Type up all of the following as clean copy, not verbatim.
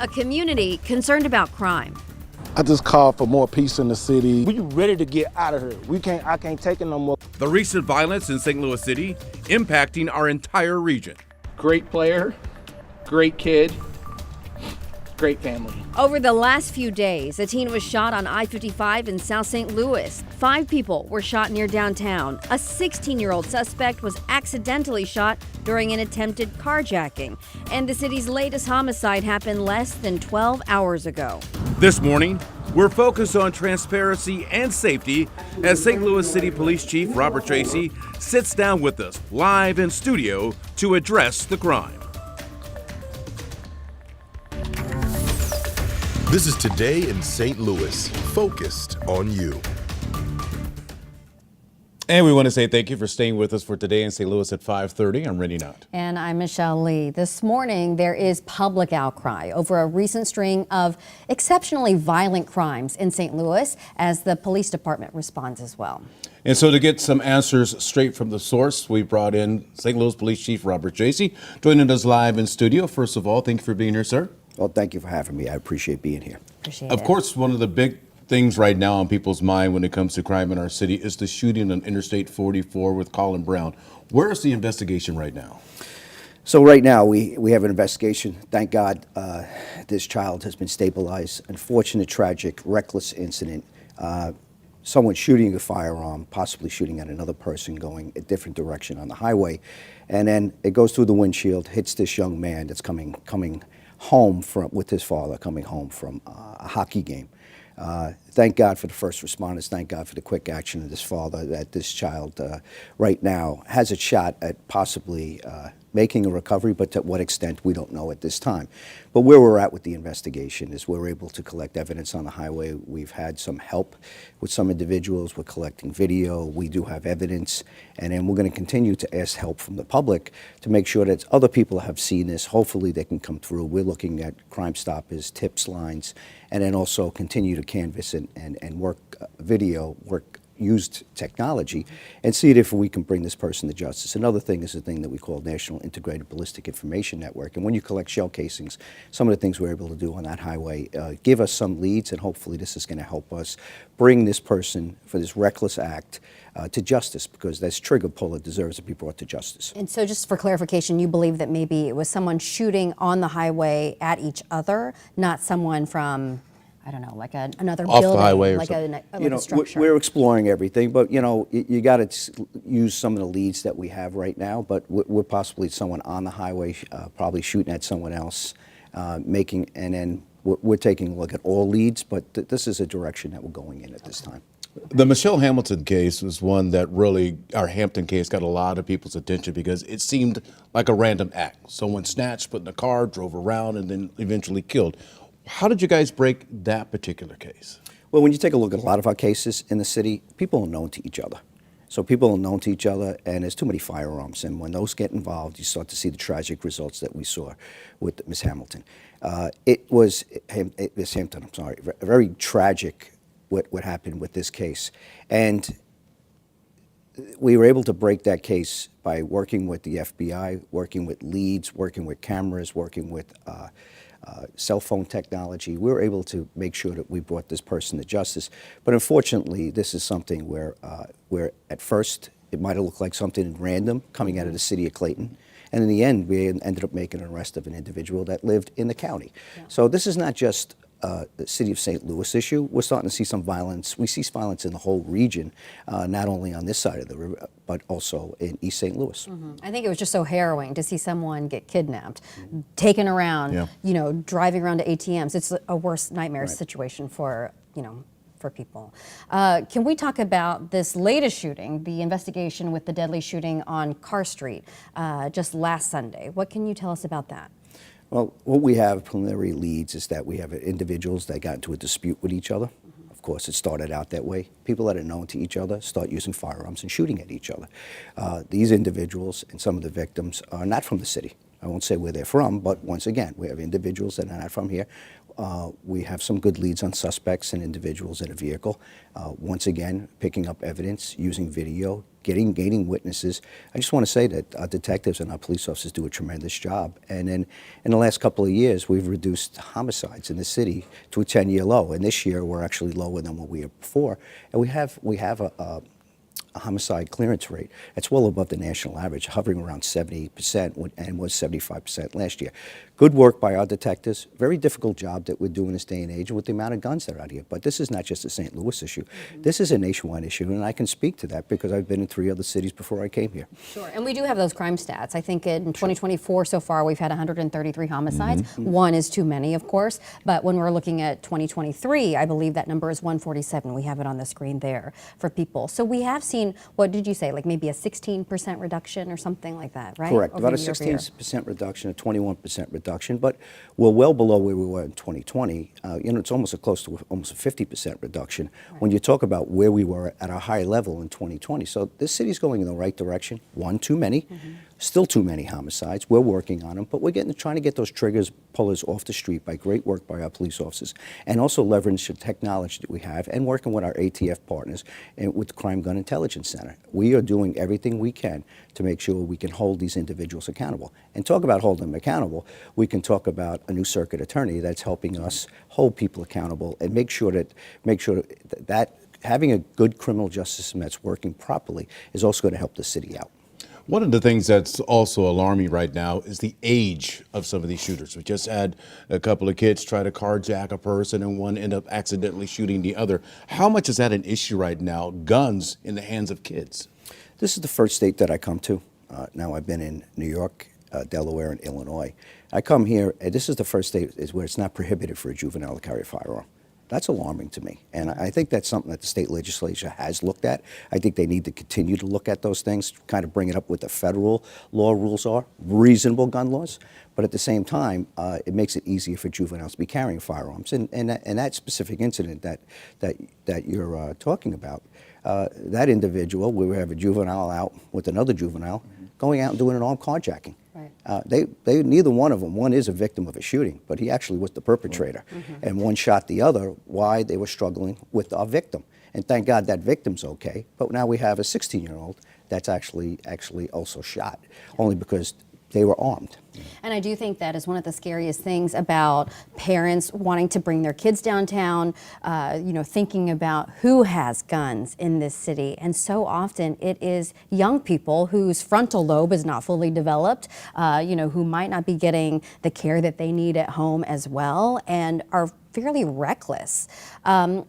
a community concerned about crime. I just call for more peace in the city. We ready to get out of here. I can't take it no more. The recent violence in St. Louis City impacting our entire region. Great player, great kid, great family. Over the last few days, a teen was shot on I-55 in South St. Louis. 5 people were shot near downtown. A 16-year-old suspect was accidentally shot during an attempted carjacking. And the city's latest homicide happened less than 12 hours ago. This morning, we're focused on transparency and safety as St. Louis City Police Chief Robert Tracy sits down with us live in studio to address the crime. This is Today in St. Louis, focused on you. And we want to say thank you for staying with us for Today in St. Louis at 5:30. I'm Randy Knott. And I'm Michelle Lee. This morning, there is public outcry over a recent string of exceptionally violent crimes in St. Louis as the police department responds as well. And so to get some answers straight from the source, we brought in St. Louis Police Chief Robert Tracy, joining us live in studio. First of all, thank you for being here, sir. Well, thank you for having me. I appreciate being here. Of course, one of the big things right now on people's mind when it comes to crime in our city is the shooting on Interstate 44 with Colin Brown. Where is the investigation right now? So right now we have an investigation. Thank God this child has been stabilized. Unfortunate, tragic, reckless incident. Someone shooting a firearm, possibly shooting at another person going a different direction on the highway. And then it goes through the windshield, hits this young man that's coming home with his father, coming home from a hockey game. Thank God for the first responders. Thank God for the quick action of this father, that this child right now has a shot at possibly making a recovery, but to what extent we don't know at this time. But where we're at with the investigation is we're able to collect evidence on the highway. We've had some help with some individuals. We're collecting video. We do have evidence. And then we're going to continue to ask help from the public to make sure that other people have seen this. Hopefully they can come through. We're looking at Crime Stoppers, tips lines, and then also continue to canvass and work video, used technology, and see if we can bring this person to justice. Another thing is a thing that we call National Integrated Ballistic Information Network. And when you collect shell casings, some of the things we're able to do on that highway give us some leads, and hopefully this is going to help us bring this person for this reckless act to justice, because this trigger puller deserves to be brought to justice. And so just for clarification, you believe that maybe it was someone shooting on the highway at each other, not someone from, I don't know, like another off building, the highway or like something. a structure. We're exploring everything, but you got to use some of the leads that we have right now. But we're possibly someone on the highway, probably shooting at someone else, and then we're taking a look at all leads. But this is a direction that we're going in at this time. The Michelle Hamilton case was one that really, our Hampton case, got a lot of people's attention because it seemed like a random act. Someone snatched, put in a car, drove around, and then eventually killed. How did you guys break that particular case? Well, when you take a look at a lot of our cases in the city, people are known to each other. So people are known to each other, and there's too many firearms. And when those get involved, you start to see the tragic results that we saw with Miss Hamilton. Miss Hampton, I'm sorry, very tragic what happened with this case. And we were able to break that case by working with the FBI, working with leads, working with cameras, working with cell phone technology. We were able to make sure that we brought this person to justice. But unfortunately, this is something where at first it might have looked like something random coming out of the city of Clayton. And in the end, we ended up making an arrest of an individual that lived in the county. Yeah. So this is not just the city of St. Louis issue. We're starting to see some violence. We see violence in the whole region, not only on this side of the river, but also in East St. Louis. Mm-hmm. I think it was just so harrowing to see someone get kidnapped, taken around, driving around to ATMs. It's a worse nightmare situation for people. Can we talk about this latest shooting, the investigation with the deadly shooting on Carr Street just last Sunday? What can you tell us about that? Well, what we have preliminary leads is that we have individuals that got into a dispute with each other. Of course, it started out that way. People that are known to each other start using firearms and shooting at each other. These individuals and some of the victims are not from the city. I won't say where they're from, but once again, we have individuals that are not from here. We have some good leads on suspects and individuals in a vehicle. Once again, picking up evidence, using video, gaining witnesses. I just want to say that our detectives and our police officers do a tremendous job. And then in the last couple of years, we've reduced homicides in the city to a 10-year low. And this year, we're actually lower than what we were before. And we have a homicide clearance rate that's well above the national average, hovering around 70% and was 75% last year. Good work by our detectives. Very difficult job that we're doing this day and age with the amount of guns that are out here. But this is not just a St. Louis issue. This is a nationwide issue, and I can speak to that because I've been in 3 other cities before I came here. Sure, and we do have those crime stats. I think in 2024 so far we've had 133 homicides. One is too many, of course, but when we're looking at 2023, I believe that number is 147. We have it on the screen there for people. So we have seen, what did you say, like maybe a 16% reduction or something like that, right? Correct, Over about a year over year. 16% reduction, a 21% reduction, but we're well below where we were in 2020. It's almost close to almost a 50% reduction when you talk about where we were at a high level in 2020. So this city's going in the right direction. One, too many. Still too many homicides. We're working on them, but we're trying to get those pullers off the street by great work by our police officers, and also leverage the technology that we have, and working with our ATF partners and with the Crime Gun Intelligence Center. We are doing everything we can to make sure we can hold these individuals accountable. And talk about holding them accountable, we can talk about a new circuit attorney that's helping us hold people accountable and make sure that having a good criminal justice system that's working properly is also going to help the city out. One of the things that's also alarming right now is the age of some of these shooters. We just had a couple of kids try to carjack a person and one end up accidentally shooting the other. How much is that an issue right now, guns in the hands of kids? This is the first state that I come to. Now I've been in New York, Delaware, and Illinois. I come here, and this is the first state where it's not prohibited for a juvenile to carry a firearm. That's alarming to me, and I think that's something that the state legislature has looked at. I think they need to continue to look at those things, kind of bring it up what the federal law rules are, reasonable gun laws, but at the same time, it makes it easier for juveniles to be carrying firearms. And that specific incident that you're talking about, that individual, we have a juvenile out with another juvenile, going out and doing an armed carjacking. Right. Neither one of them, one is a victim of a shooting, but he actually was the perpetrator. And one shot the other while they were struggling with our victim. And thank God that victim's okay, but now we have a 16-year-old that's actually also shot, only because they were armed. And I do think that is one of the scariest things about parents wanting to bring their kids downtown, thinking about who has guns in this city. And so often it is young people whose frontal lobe is not fully developed, who might not be getting the care that they need at home as well, and are fairly reckless.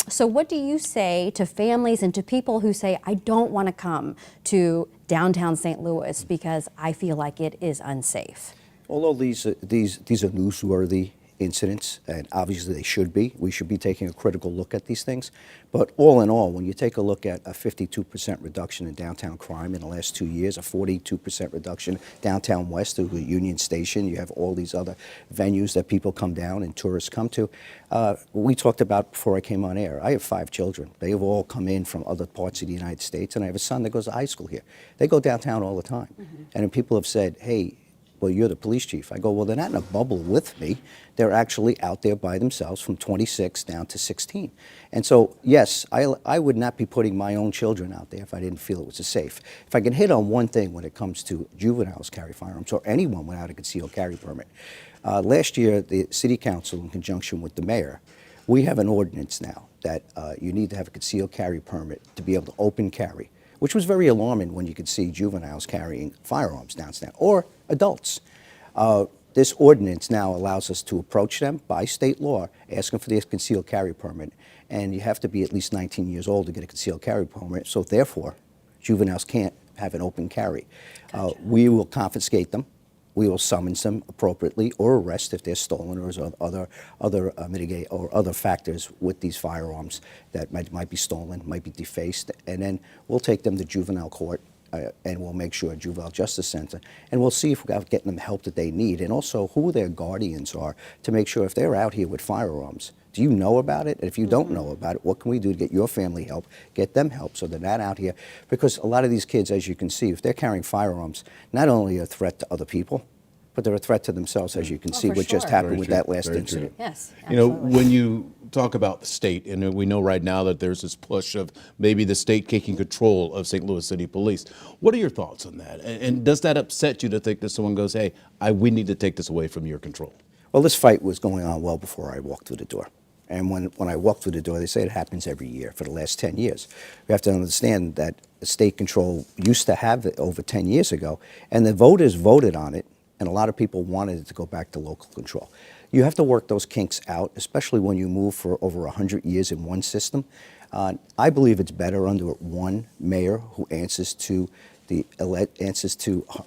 So what do you say to families and to people who say, I don't want to come to downtown St. Louis because I feel like it is unsafe? Although these are newsworthy incidents, and obviously they should be, we should be taking a critical look at these things. But all in all, when you take a look at a 52% reduction in downtown crime in the last 2 years, a 42% reduction downtown west through Union Station, you have all these other venues that people come down and tourists come to. We talked about before I came on air, I have 5 children. They have all come in from other parts of the United States, and I have a son that goes to high school here. They go downtown all the time. And people have said, hey, well, you're the police chief. I go, well, they're not in a bubble with me. They're actually out there by themselves from 26 down to 16. And so, yes, I would not be putting my own children out there if I didn't feel it was safe. If I can hit on one thing when it comes to juveniles carry firearms, or anyone without a concealed carry permit. Last year, the city council, in conjunction with the mayor, we have an ordinance now that you need to have a concealed carry permit to be able to open carry, which was very alarming when you could see juveniles carrying firearms downtown, or adults. This ordinance now allows us to approach them by state law, ask them for their concealed carry permit, and you have to be at least 19 years old to get a concealed carry permit, so therefore, juveniles can't have an open carry. Gotcha. We will confiscate them. We will summons them appropriately, or arrest if they're stolen, or other mitigate or other factors with these firearms that might be stolen, might be defaced, and then we'll take them to juvenile court, and we'll make sure juvenile justice center, and we'll see if we're getting them the help that they need, and also who their guardians are, to make sure if they're out here with firearms, do you know about it? And if you don't know about it, what can we do to get your family help, get them help, so they're not out here? Because a lot of these kids, as you can see, if they're carrying firearms, not only a threat to other people, but they're a threat to themselves, as you can see for what just sure. happened Very with true, that last very incident. true. Yes, You know, absolutely. when you talk about the state, and we know right now that there's this push of maybe the state taking control of St. Louis City Police. What are your thoughts on that? And does that upset you to think that someone goes, hey, we need to take this away from your control? Well, this fight was going on well before I walked through the door. And when I walked through the door, they say it happens every year for the last 10 years. We have to understand that state control used to have it over 10 years ago, and the voters voted on it, and a lot of people wanted it to go back to local control. You have to work those kinks out, especially when you move for over 100 years in one system. I believe it's better under one mayor who answers to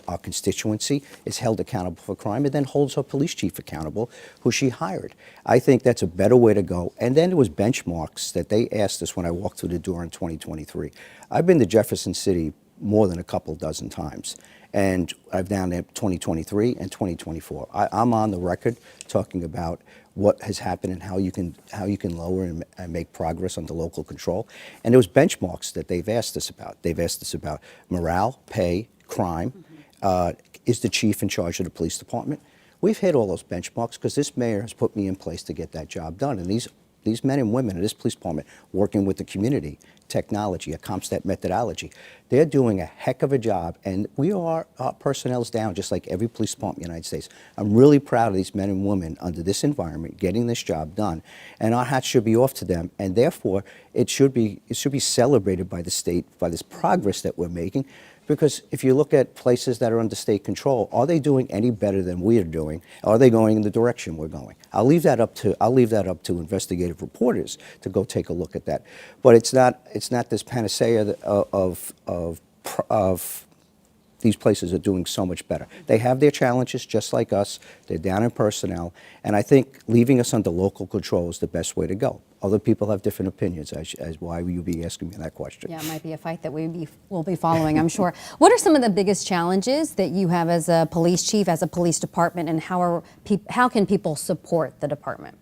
our constituency, is held accountable for crime, and then holds her police chief accountable, who she hired. I think that's a better way to go. And then there was benchmarks that they asked us when I walked through the door in 2023. I've been to Jefferson City more than a couple dozen times, and I've down there 2023 and 2024. I'm on the record talking about what has happened and how you can lower and make progress under local control. And there was benchmarks that they've asked us about. They've asked us about morale, pay, crime. Is the chief in charge of the police department? We've hit all those benchmarks because this mayor has put me in place to get that job done. And these men and women in this police department working with the community, technology, a CompStat methodology, they're doing a heck of a job, and our personnel's down just like every police department in the United States. I'm really proud of these men and women under this environment getting this job done, and our hats should be off to them, and therefore it should be celebrated by the state, by this progress that we're making. Because if you look at places that are under state control, are they doing any better than we are doing? Are they going in the direction we're going? I'll leave that up to investigative reporters to go take a look at that. But it's not this panacea of these places are doing so much better. They have their challenges just like us. They're down in personnel, and I think leaving us under local control is the best way to go. Other people have different opinions, as why will you be asking me that question? Yeah, it might be a fight that we'll be following, I'm sure. What are some of the biggest challenges that you have as a police chief, as a police department, and how can people support the department?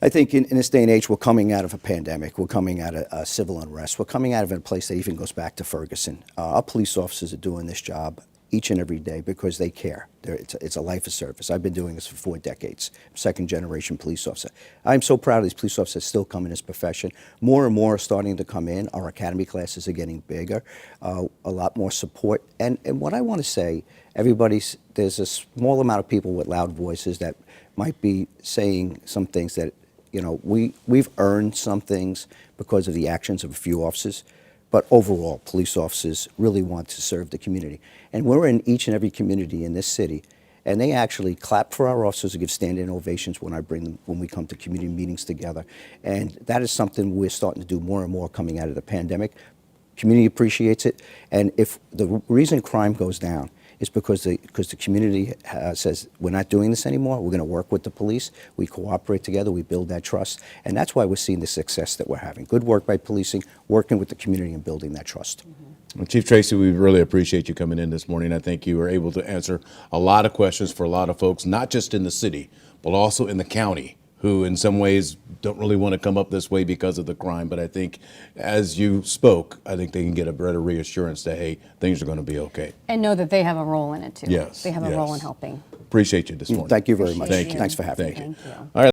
I think in this day and age, we're coming out of a pandemic. We're coming out of civil unrest. We're coming out of a place that even goes back to Ferguson. Our police officers are doing this job each and every day because they care. It's a life of service. I've been doing this for 4 decades. I'm second-generation police officer. I'm so proud of these police officers still come in this profession. More and more are starting to come in. Our academy classes are getting bigger, a lot more support. And what I want to say, there's a small amount of people with loud voices that might be saying some things that, we've earned some things because of the actions of a few officers, but overall, police officers really want to serve the community. And we're in each and every community in this city, and they actually clap for our officers and give standing ovations when we come to community meetings together. And that is something we're starting to do more and more coming out of the pandemic. Community appreciates it, and if the reason crime goes down is because the community says, we're not doing this anymore, we're going to work with the police, we cooperate together, we build that trust, and that's why we're seeing the success that we're having. Good work by policing, working with the community and building that trust. Well, Chief Tracy, we really appreciate you coming in this morning. I think you were able to answer a lot of questions for a lot of folks, not just in the city, but also in the county, who in some ways don't really want to come up this way because of the crime. But I think as you spoke, I think they can get a better reassurance that, hey, things are going to be okay. And know that they have a role in it too. Yes. They have a role in helping. Appreciate you this morning. Thank you very much. Thank you. Thanks for having me. Thank you. All right.